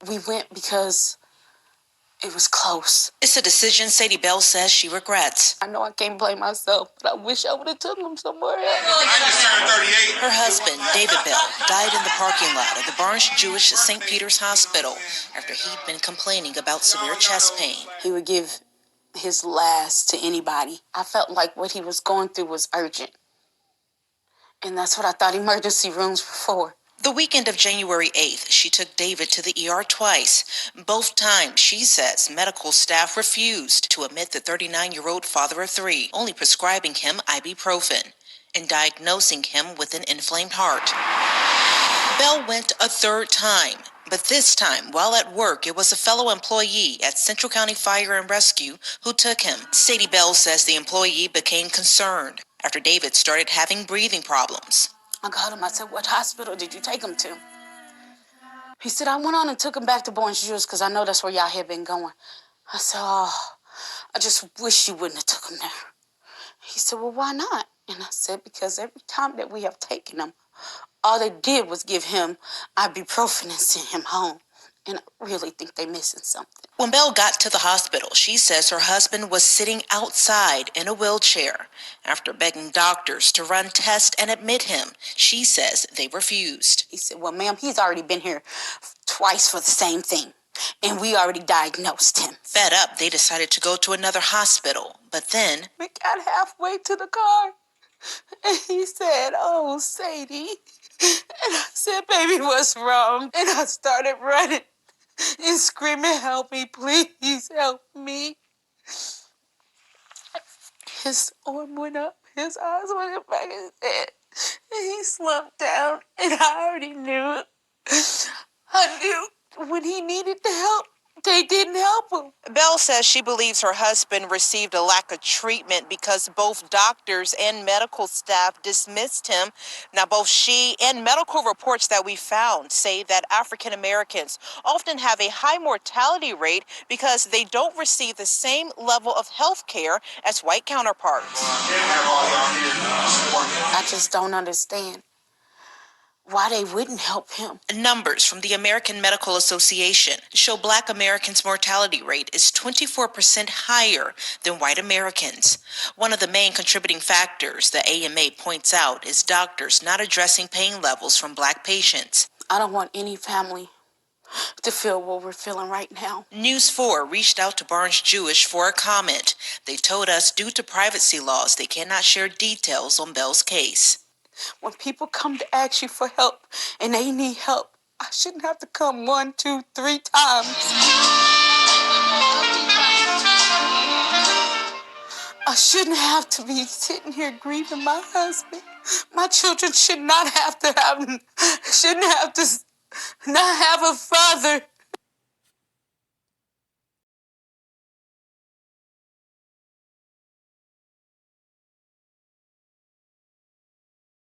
We went because it was close. It's a decision Sadie Bell says she regrets. I know I can't blame myself, but I wish I would have took him somewhere else. I just turned 38. Her husband, David Bell, died in the parking lot of the Barnes Jewish St. Peter's Hospital after he'd been complaining about severe chest pain. He would give his last to anybody. I felt like what he was going through was urgent. And that's what I thought emergency rooms were for. The weekend of January 8th, she took David to the ER twice. Both times, she says, medical staff refused to admit the 39-year-old father of three, only prescribing him ibuprofen and diagnosing him with an inflamed heart. Bell went a third time, but this time, while at work, it was a fellow employee at Central County Fire and Rescue who took him. Sadie Bell says the employee became concerned after David started having breathing problems. I called him. I said, what hospital did you take him to? He said, I went on and took him back to Barnes Jewish because I know that's where y'all had been going. I said, oh, I just wish you wouldn't have took him there. He said, well, why not? And I said, because every time that we have taken him, all they did was give him ibuprofen and send him home. And I really think they're missing something. When Belle got to the hospital, she says her husband was sitting outside in a wheelchair. After begging doctors to run tests and admit him, she says they refused. He said, well, ma'am, he's already been here twice for the same thing, and we already diagnosed him. Fed up, they decided to go to another hospital. But then we got halfway to the car, and he said, oh, Sadie. And I said, baby, what's wrong? And I started running and screaming, help me, please help me. His arm went up, his eyes went up back his head, and he slumped down, and I already knew it. I knew when he needed the help, they didn't help him. Belle says she believes her husband received a lack of treatment because both doctors and medical staff dismissed him. Now, both she and medical reports that we found say that African Americans often have a high mortality rate because they don't receive the same level of health care as white counterparts. I just don't understand why they wouldn't help him. Numbers from the American Medical Association show Black Americans' mortality rate is 24% higher than white Americans. One of the main contributing factors the AMA points out is doctors not addressing pain levels from Black patients. I don't want any family to feel what we're feeling right now. News 4 reached out to Barnes Jewish for a comment. They told us due to privacy laws, they cannot share details on Belle's case. When people come to ask you for help and they need help, I shouldn't have to come 1, 2, 3 times. I shouldn't have to be sitting here grieving my husband. My children should not have to not have a father.